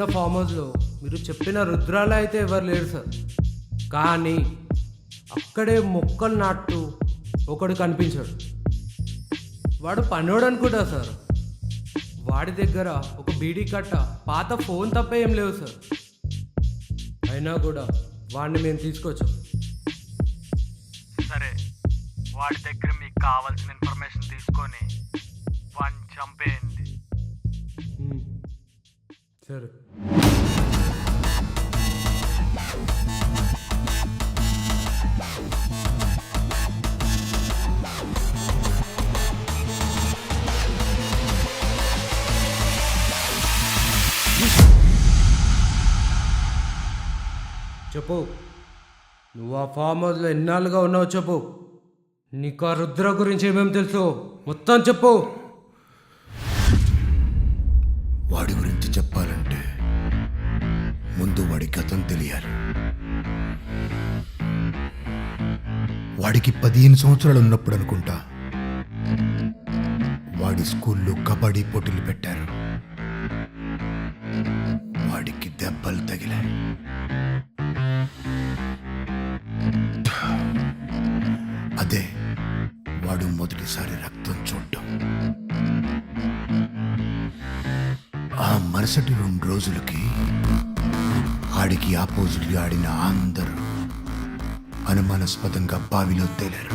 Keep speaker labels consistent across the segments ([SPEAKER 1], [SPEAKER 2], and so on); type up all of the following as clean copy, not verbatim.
[SPEAKER 1] చెప్పిన ఫామ్ హౌస్లో మీరు చెప్పిన రుద్రాల అయితే ఎవరు లేరు సార్. కానీ అక్కడే మొక్కలు నాటుతూ ఒకడు కనిపించాడు. వాడు పనోడు అనుకుంటా సార్. వాడి దగ్గర ఒక బీడీ కట్ట, పాత ఫోన్ తప్ప ఏం లేవు సార్. అయినా కూడా వాడిని మేము తీసుకొచ్చాం.
[SPEAKER 2] సరే, వాడి దగ్గర మీకు కావాల్సిన ఇన్ఫర్మేషన్ తీసుకొని వాడిని చంపేయండి.
[SPEAKER 1] సరే. చెప్పు, నువ్వు ఆ ఫామ్ హౌస్లో ఎన్నాళ్ళుగా ఉన్నావు చెప్పు. నీకు ఆ రుద్ర గురించి ఏమేమి తెలుసు మొత్తం చెప్పు.
[SPEAKER 3] వాడి గురించి చెప్పాలంటే ముందు వాడి గతం తెలియాలి. వాడికి 15 సంవత్సరాలు ఉన్నప్పుడు అనుకుంటా వాడి స్కూల్లో కబడ్డీ పోటీలు పెట్టారు. వాడికి దెబ్బలు తగిలాయి. అదే వాడు మొదటిసారి రక్తం చూడటం. ఆ మరుసటి 2 రోజులకి ఆడికి ఆపోజిట్గా ఆడిన అందరూ అనుమానాస్పదంగా బావిలో తేలారు.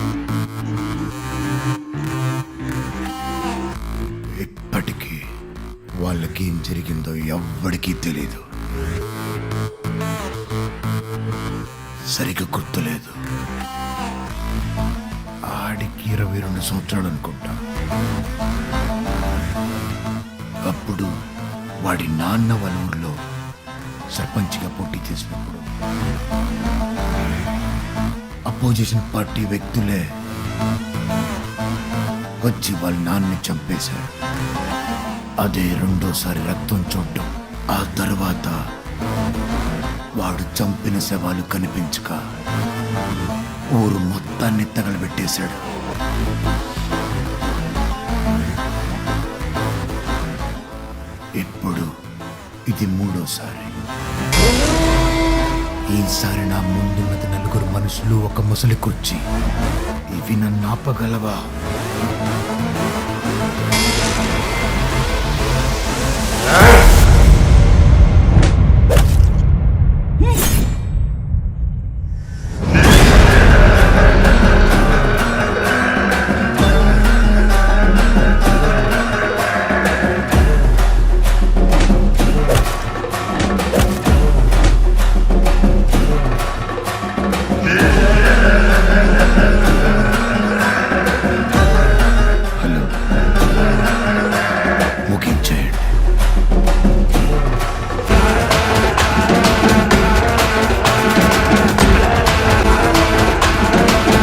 [SPEAKER 3] ఇప్పటికీ వాళ్ళకేం జరిగిందో ఎవ్వడికీ తెలియదు. సరిగ్గా గుర్తులేదు. ఆడికి 22 సంవత్సరాలు అనుకుంటా. అప్పుడు వాడి నాన్న వాళ్ళ ఊరిలో సర్పంచ్గా పోటీ చేసినప్పుడు అపోజిషన్ పార్టీ వ్యక్తులే వచ్చి వాళ్ళ నాన్నని చంపేశారు. అదే రెండోసారి రక్తం చూడటం. ఆ తర్వాత వాడు చంపిన శవాలు కనిపించక ఊరు మొత్తాన్ని తగలబెట్టేశాడు. ఇప్పుడు ఇది 3వసారి. ఈసారి నా ముందున్నది 4 మనుషులు, ఒక ముసలి కుర్చీ. ఇవి నన్ను ఆపగలవా?
[SPEAKER 1] ఏయ్!